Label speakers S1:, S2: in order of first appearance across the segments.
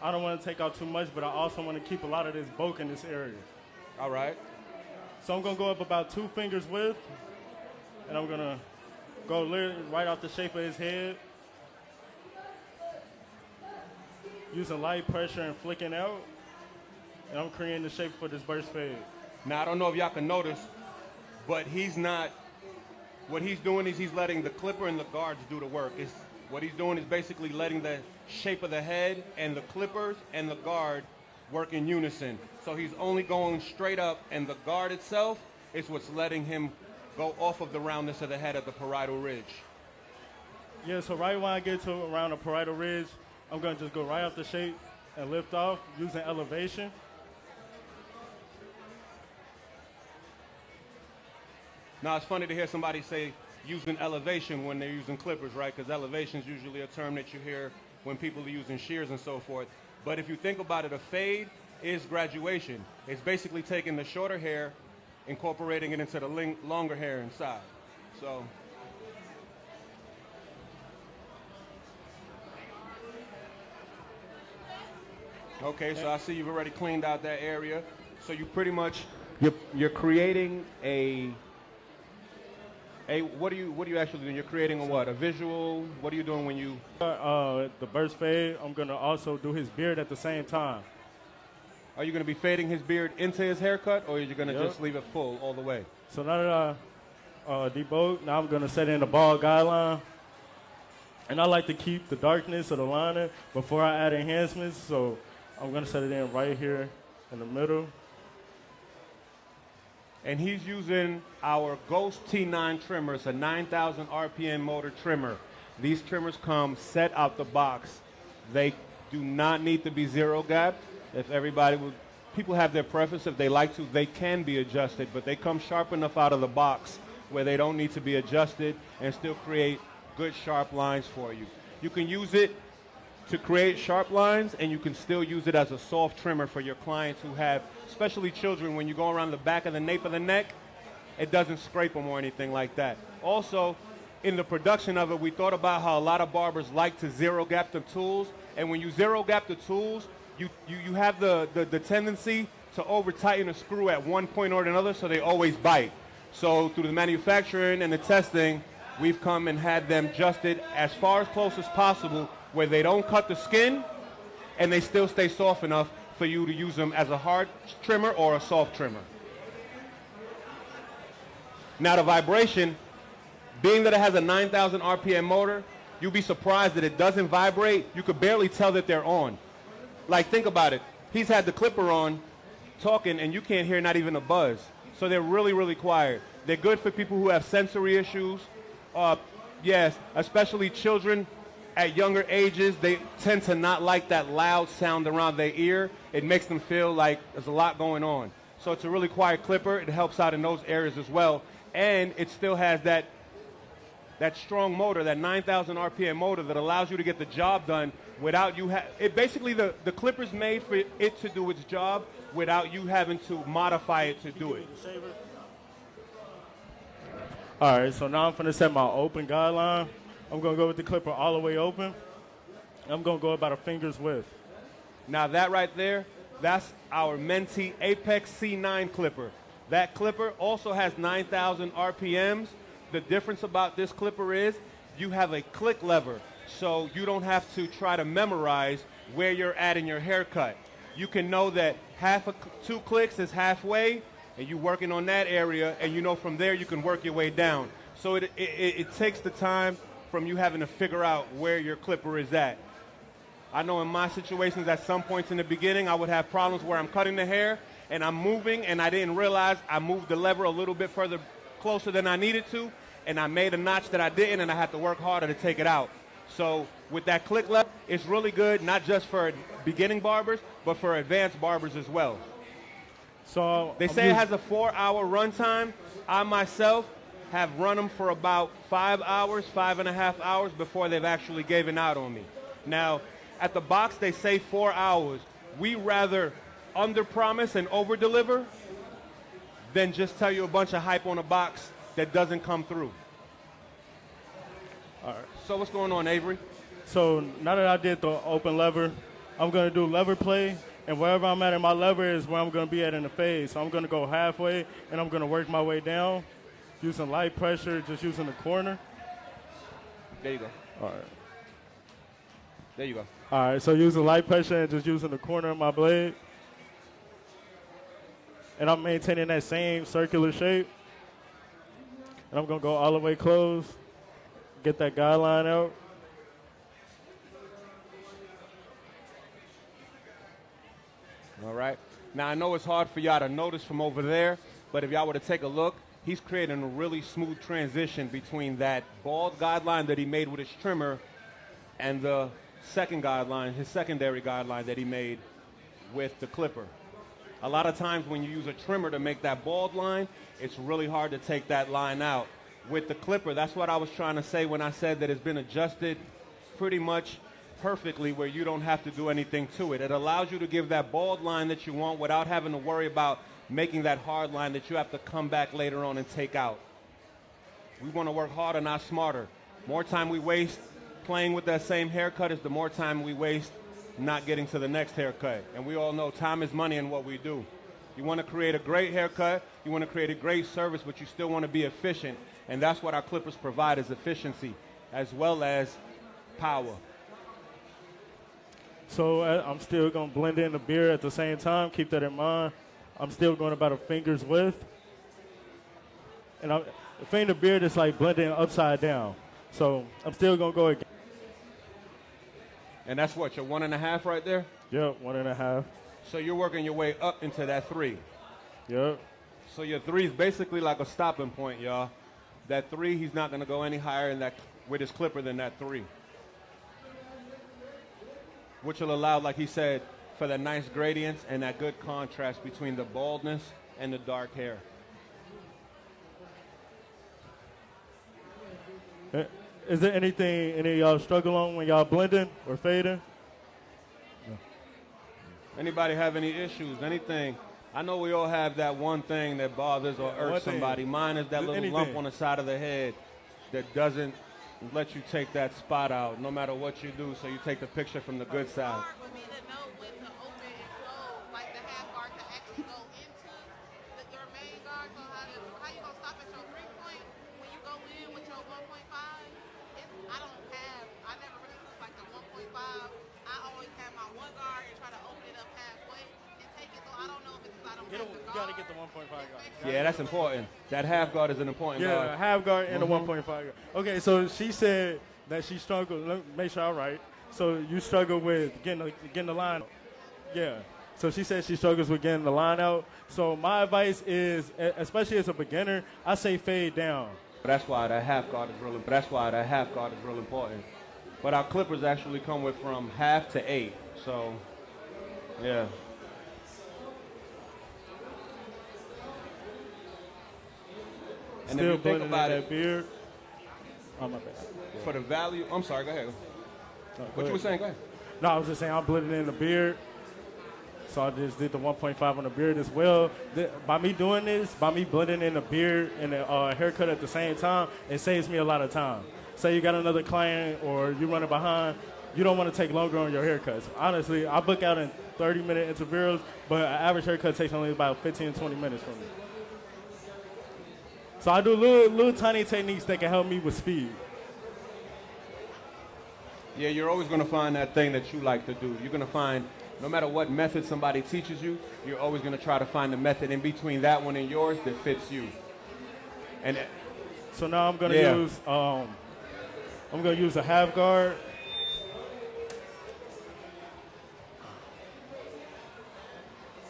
S1: I don't want to take out too much, but I also want to keep a lot of this bulk in this area.
S2: All right.
S1: So I'm going to go up about 2 fingers width, and I'm going to go right off the shape of his head, using light pressure and flicking out, and I'm creating the shape for this burst fade.
S2: Now, I don't know if y'all can notice, but what he's doing is he's letting the clipper and the guards do the work. What he's doing is basically letting the shape of the head and the clippers and the guard work in unison. So he's only going straight up, and the guard itself is what's letting him go off of the roundness of the head at the parietal ridge.
S1: Yeah, so right when I get to around the parietal ridge, I'm going to just go right off the shape and lift off using elevation.
S2: Now, it's funny to hear somebody say using elevation when they're using clippers, right? Because elevation is usually a term that you hear when people are using shears and so forth. But if you think about it, a fade is graduation. It's basically taking the shorter hair, incorporating it into the longer hair inside. So, okay, so I see you've already cleaned out that area. So you pretty much, you're creating what are you actually doing? You're creating a what? A visual? What are you doing when you?
S1: The burst fade, I'm going to also do his beard at the same time.
S2: Are you going to be fading his beard into his haircut, or are you going to just leave it full all the way?
S1: So now that I debulk, now I'm going to set in the bald guideline. And I like to keep the darkness of the liner before I add enhancements, so I'm going to set it in right here in the middle.
S2: And he's using our Ghost T9 trimmer. It's a 9,000 RPM motor trimmer. These trimmers come set out the box. They do not need to be zero gapped. If people have their preference. If they like to, they can be adjusted, but they come sharp enough out of the box where they don't need to be adjusted and still create good sharp lines for you. You can use it to create sharp lines, and you can still use it as a soft trimmer for your clients who have, especially children, when you go around the back of the nape of the neck, it doesn't scrape them or anything like that. Also, in the production of it, we thought about how a lot of barbers like to zero gap the tools, and when you zero gap the tools, you have the tendency to over tighten a screw at one point or another, so they always bite. So through the manufacturing and the testing, we've come and had them adjusted as far as close as possible where they don't cut the skin and they still stay soft enough for you to use them as a hard trimmer or a soft trimmer. Now the vibration, being that it has a 9,000 RPM motor, you'll be surprised that it doesn't vibrate. You could barely tell that they're on. Like, think about it. He's had the clipper on talking and you can't hear not even a buzz. So they're really, really quiet. They're good for people who have sensory issues. Yes, especially children at younger ages, they tend to not like that loud sound around their ear. It makes them feel like there's a lot going on. So it's a really quiet clipper. It helps out in those areas as well. And it still has that strong motor, that 9,000 RPM motor that allows you to get the job done without you basically the clipper's made for it to do its job without you having to modify it to do it.
S1: All right, so now I'm going to set my open guideline. I'm going to go with the clipper all the way open. I'm going to go about a finger's width.
S2: Now that right there, that's our Menti Apex C9 clipper. That clipper also has 9,000 RPMs. The difference about this clipper is you have a click lever, so you don't have to try to memorize where you're at in your haircut. You can know that 2 clicks is halfway, and you're working on that area, and you know from there you can work your way down. So it takes the time from you having to figure out where your clipper is at. I know in my situations at some points in the beginning I would have problems where I'm cutting the hair and I'm moving and I didn't realize I moved the lever a little bit further closer than I needed to, and I made a notch that I didn't, and I had to work harder to take it out. So with that click lever, it's really good, not just for beginning barbers, but for advanced barbers as well.
S1: So
S2: they say it has a 4-hour run time. I myself have run them for about 5 hours, 5.5 hours before they've actually given out on me. Now, at the box, they say 4 hours. We rather under-promise and over-deliver than just tell you a bunch of hype on a box that doesn't come through. All right. So what's going on, Avery?
S1: So now that I did the open lever, I'm going to do lever play, and wherever I'm at in my lever is where I'm going to be at in the fade. So I'm going to go halfway, and I'm going to work my way down using light pressure, just using the corner.
S2: There you go.
S1: All right.
S2: There you go.
S1: All right, so using light pressure and just using the corner of my blade. And I'm maintaining that same circular shape. And I'm going to go all the way close, get that guideline out.
S2: All right. Now, I know it's hard for y'all to notice from over there, but if y'all were to take a look, he's creating a really smooth transition between that bald guideline that he made with his trimmer and the second guideline, his secondary guideline that he made with the clipper. A lot of times when you use a trimmer to make that bald line, it's really hard to take that line out. With the clipper, that's what I was trying to say when I said that it's been adjusted pretty much perfectly where you don't have to do anything to it. It allows you to give that bald line that you want without having to worry about making that hard line that you have to come back later on and take out. We want to work harder, not smarter. More time we waste playing with that same haircut is the more time we waste not getting to the next haircut. And we all know time is money in what we do. You want to create a great haircut, you want to create a great service, but you still want to be efficient. And that's what our clippers provide is efficiency as well as power.
S1: So I'm still going to blend in the beard at the same time. Keep that in mind. I'm still going about a finger's width. And the finger beard is like blending upside down. So I'm still going to go again.
S2: And that's what, your 1.5 right there?
S1: Yep, 1.5.
S2: So you're working your way up into that 3.
S1: Yep.
S2: So your 3 is basically like a stopping point, y'all. That 3, he's not going to go any higher in that with his clipper than that 3. Which will allow, like he said, for the nice gradients and that good contrast between the baldness and the dark hair.
S1: Is there anything any of y'all struggle on when y'all blending or fading?
S2: Anybody have any issues, anything? I know we all have that one thing that bothers or irks somebody. Mine is that little lump on the side of the head that doesn't let you take that spot out no matter what you do, so you take the picture from the good side.
S3: It's hard for me to know when to open and close, like the half guard to actually go into your main guard. So how you gonna stop at your 3 point when you go in with your 1.5? I never really use like the 1.5. I always have my one guard and try to open it up halfway and take it. So I don't know if it's because I don't have the guard.
S1: You got to get the 1.5 guard.
S2: Yeah, that's important. That half guard is an important guard.
S1: Yeah, half guard and the 1.5 guard. Okay, so she said that she struggled. Let me make sure I'm right. So you struggle with getting the line. Yeah. So she said she struggles with getting the line out. So my advice is, especially as a beginner, I say fade down.
S2: That's why that half guard is really. That's why that half guard is real important. But our clippers actually come with from 1/2 to 8. So, yeah. And
S1: Still
S2: if you think about
S1: that
S2: it,
S1: beard. Oh, my bad.
S2: for the value, I'm sorry, go ahead.
S1: No,
S2: What you were saying, go ahead.
S1: No, I was just saying I'm blending in the beard. So I just did the 1.5 on the beard as well. By me doing this, by me blending in the beard and the haircut at the same time, it saves me a lot of time. Say you got another client or you running behind, you don't want to take longer on your haircuts. Honestly, I book out in 30-minute intervals, but an average haircut takes only about 15 to 20 minutes for me. So I do little tiny techniques that can help me with speed.
S2: Yeah, you're always going to find that thing that you like to do. You're going to find, no matter what method somebody teaches you, you're always going to try to find the method in between that one and yours that fits you. And
S1: so now I'm going to use a half guard.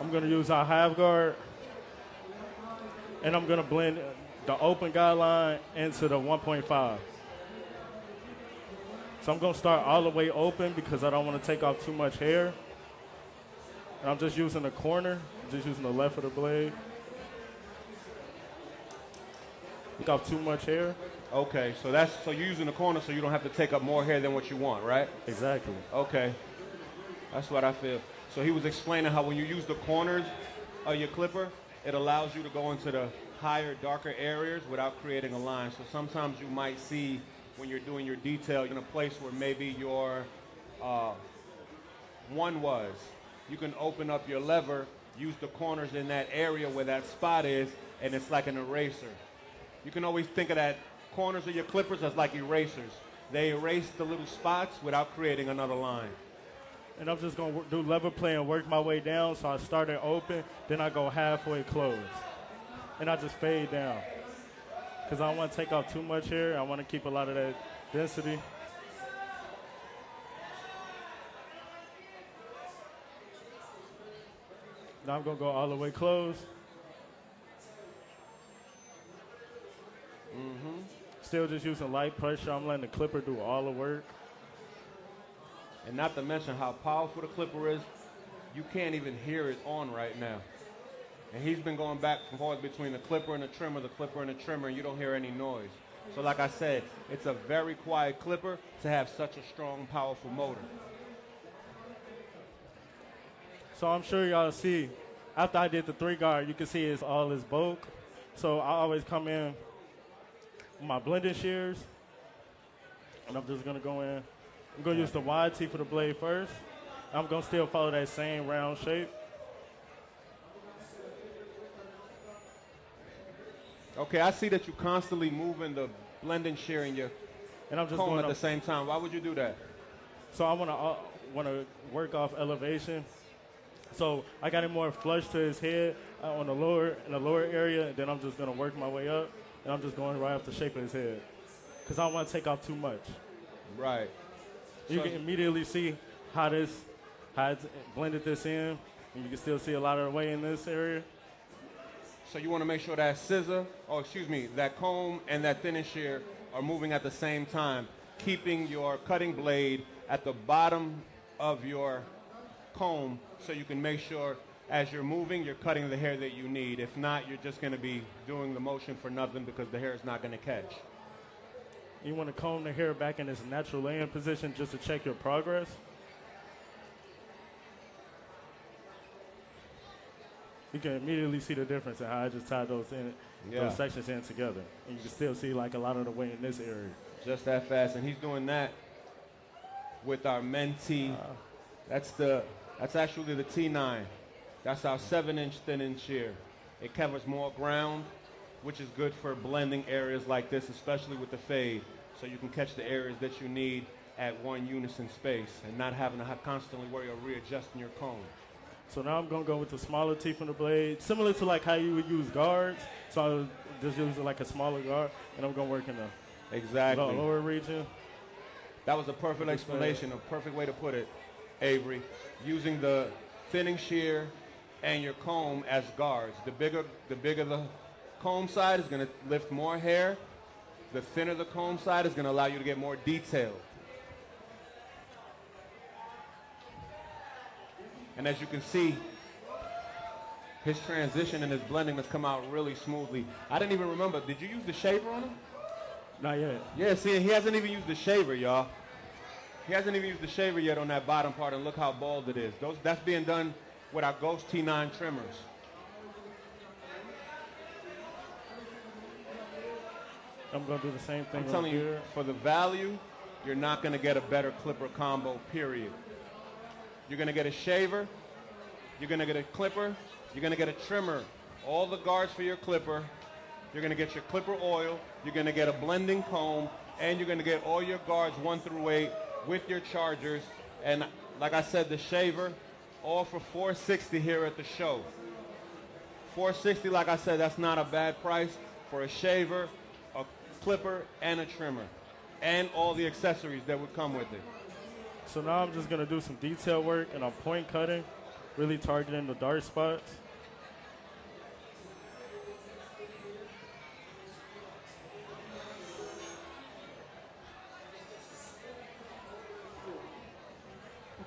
S1: I'm going to use our half guard, and I'm going to blend the open guideline into the 1.5. So I'm going to start all the way open because I don't want to take off too much hair. And I'm just using the corner, just using the left of the blade. Take off too much hair.
S2: okay, so you're using the corner so you don't have to take up more hair than what you want, right?
S1: Exactly.
S2: Okay, that's what I feel. So he was explaining how when you use the corners of your clipper, it allows you to go into the higher, darker areas without creating a line. So sometimes you might see when you're doing your detail in a place where maybe your One was you can open up your lever, use the corners in that area where that spot is, and it's like an eraser. You can always think of that corners of your clippers as like erasers. They erase the little spots without creating another line.
S1: And I'm just going to do lever play and work my way down. So I start it open, then I go halfway closed. And I just fade down. Because I don't want to take off too much here. I want to keep a lot of that density. Now I'm going to go all the way closed. Still just using light pressure. I'm letting the clipper do all the work.
S2: And not to mention how powerful the clipper is, you can't even hear it on right now. And he's been going back and forth between the clipper and the trimmer, and you don't hear any noise. So like I said, it's a very quiet clipper to have such a strong, powerful motor.
S1: So I'm sure y'all see, after I did the 3-guard, you can see it's all this bulk. So I always come in with my blending shears, and I'm just gonna go in. I'm gonna use the wide tee for the blade first. I'm gonna still follow that same round shape.
S2: Okay, I see that you constantly moving the blending shear in your
S1: And I'm just
S2: comb
S1: going
S2: at
S1: up.
S2: the same time. Why would you do that?
S1: So I wanna work off elevation. So I got it more flush to his head in the lower area. And then I'm just gonna work my way up, and I'm just going right off the shape of his head, because I don't want to take off too much.
S2: Right.
S1: You
S2: So-
S1: can immediately see how it's blended this in, and you can still see a lot of the way in this area.
S2: So you want to make sure that that comb and that thinning shear are moving at the same time, keeping your cutting blade at the bottom of your comb so you can make sure as you're moving, you're cutting the hair that you need. If not, you're just going to be doing the motion for nothing because the hair is not going to catch.
S1: You want to comb the hair back in its natural laying position just to check your progress. You can immediately see the difference in how I just tied those sections in together. And you can still see like a lot of the way in this area.
S2: Just that fast. And he's doing that with our Mentee. That's actually the T9. That's our 7-inch thinning shear. It covers more ground, which is good for blending areas like this, especially with the fade, so you can catch the areas that you need at one unison space and not having to constantly worry or readjusting your comb.
S1: So now I'm going to go with the smaller teeth on the blade, similar to like how you would use guards. So I would just use like a smaller guard, and I'm going to work in the lower region.
S2: That was a perfect explanation, a perfect way to put it, Avery. Using the thinning shear and your comb as guards. The bigger the comb side is going to lift more hair. The thinner the comb side is going to allow you to get more detail. And as you can see, his transition and his blending has come out really smoothly. I didn't even remember, did you use the shaver on him?
S1: Not yet.
S2: Yeah, see, he hasn't even used the shaver, y'all. He hasn't even used the shaver yet on that bottom part, and look how bald it is. That's being done with our Ghost T9 trimmers.
S1: I'm going to do the same thing.
S2: I'm telling you, for the value, you're not going to get a better clipper combo, period. You're going to get a shaver, you're going to get a clipper, you're going to get a trimmer, all the guards for your clipper, you're going to get your clipper oil, you're going to get a blending comb, and you're going to get all your guards 1 through 8 with your chargers. And like I said, the shaver, all for $460 here at the show. $460, like I said, that's not a bad price for a shaver, a clipper, and a trimmer, and all the accessories that would come with it.
S1: So now I'm just going to do some detail work, and I'm point cutting, really targeting the dark spots.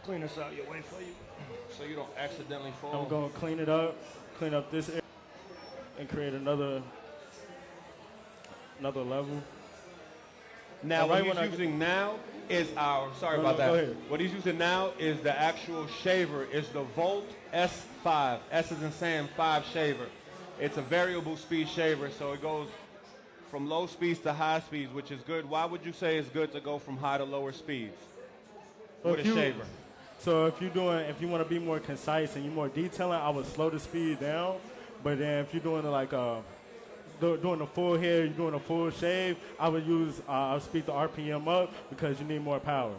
S2: Clean this out your way for you so you don't accidentally fall.
S1: I'm going to clean up this area, and create another level.
S2: Now, what he's using now is What he's using now is the actual shaver. It's the Volt S5. S is in Sam 5 shaver. It's a variable speed shaver, so it goes from low speeds to high speeds, which is good. Why would you say it's good to go from high to lower speeds with a shaver?
S1: So if you want to be more concise and you're more detailing, I would slow the speed down. But then if you're doing like doing a full hair, you're doing a full shave, I would I'll speed the RPM up because you need more power.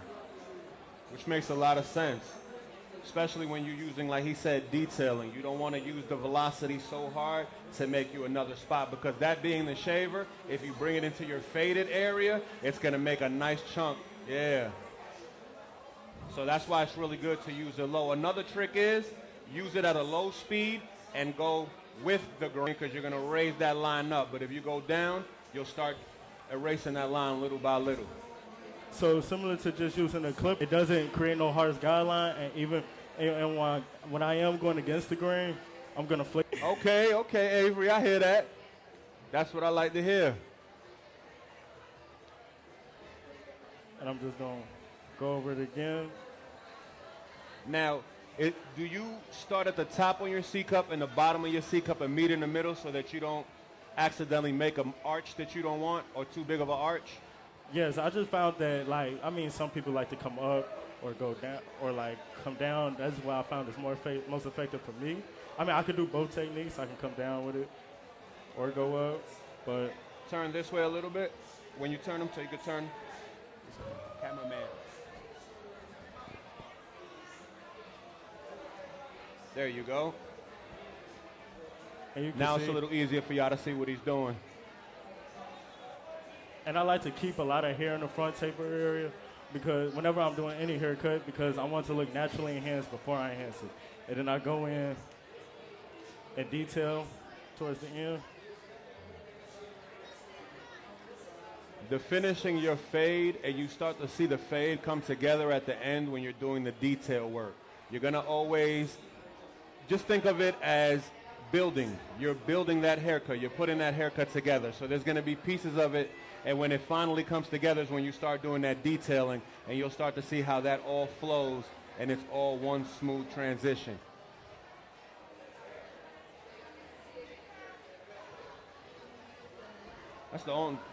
S2: Which makes a lot of sense, especially when you're using, like he said, detailing. You don't want to use the velocity so hard to make you another spot, because that being the shaver, if you bring it into your faded area, it's going to make a nice chunk. Yeah. So that's why it's really good to use it low. Another trick is use it at a low speed and go with the grain, because you're going to raise that line up. But if you go down, you'll start erasing that line little by little.
S1: So similar to just using a clip, it doesn't create no harsh guideline, and even and when I am going against the grain, I'm gonna flick.
S2: Okay, Avery, I hear that. That's what I like to hear.
S1: And I'm just gonna go over it again.
S2: Now, do you start at the top on your C cup and the bottom of your C cup and meet in the middle so that you don't accidentally make an arch that you don't want, or too big of an arch?
S1: Yes, I just found that, some people like to come up or go down or come down. That's why I found it's most effective for me. I mean, I could do both techniques. I can come down with it or go up, but
S2: Turn this way a little bit when you turn them, so you can turn. Cameraman. There you go.
S1: and you can
S2: Now
S1: see,
S2: it's a little easier for y'all to see what he's doing.
S1: And I like to keep a lot of hair in the front taper area because whenever I'm doing any haircut, because I want to look naturally enhanced before I enhance it. And then I go in and detail towards the end.
S2: The finishing your fade, and you start to see the fade come together at the end when you're doing the detail work. You're going to always just think of it as building. You're building that haircut. You're putting that haircut together. So there's going to be pieces of it, and when it finally comes together is when you start doing that detailing, and you'll start to see how that all flows, and it's all one smooth transition.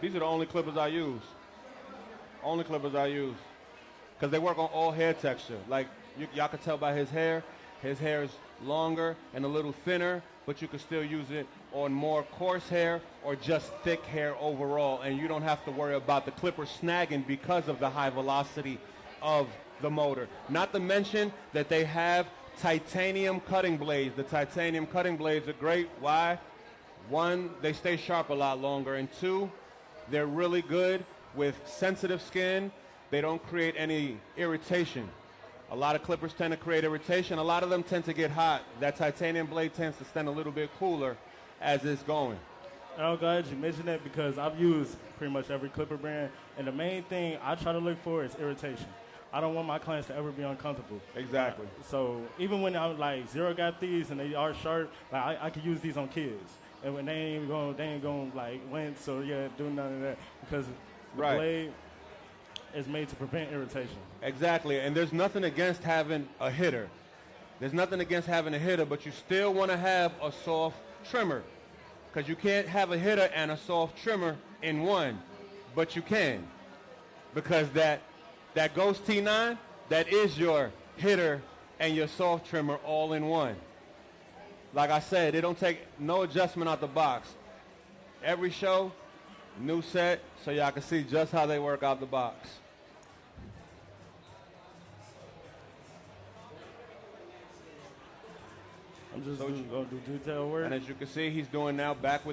S2: These are the only clippers I use. Only clippers I use. Because they work on all hair texture. Like, y'all can tell by his hair is longer and a little thinner, but you can still use it on more coarse hair or just thick hair overall, and you don't have to worry about the clipper snagging because of the high velocity of the motor. Not to mention that they have titanium cutting blades. The titanium cutting blades are great. Why? One, they stay sharp a lot longer, and two, they're really good with sensitive skin. They don't create any irritation. A lot of clippers tend to create irritation. A lot of them tend to get hot. That titanium blade tends to stand a little bit cooler as it's going.
S1: And I'm glad you mentioned that because I've used pretty much every clipper brand, and the main thing I try to look for is irritation. I don't want my clients to ever be uncomfortable.
S2: Exactly.
S1: So even when I'm zero got these and they are sharp, I can use these on kids. And when they ain't going wince or do none of that because the blade is made to prevent irritation.
S2: Exactly, and there's nothing against having a hitter. There's nothing against having a hitter, but you still want to have a soft trimmer, because you can't have a hitter and a soft trimmer in one, but you can, because that Ghost T9, that is your hitter and your soft trimmer all in one. Like I said, it don't take no adjustment out the box. Every show, new set, so y'all can see just how they work out the box.
S1: I'm just going to do detail work.
S2: And as you can see, he's doing now back with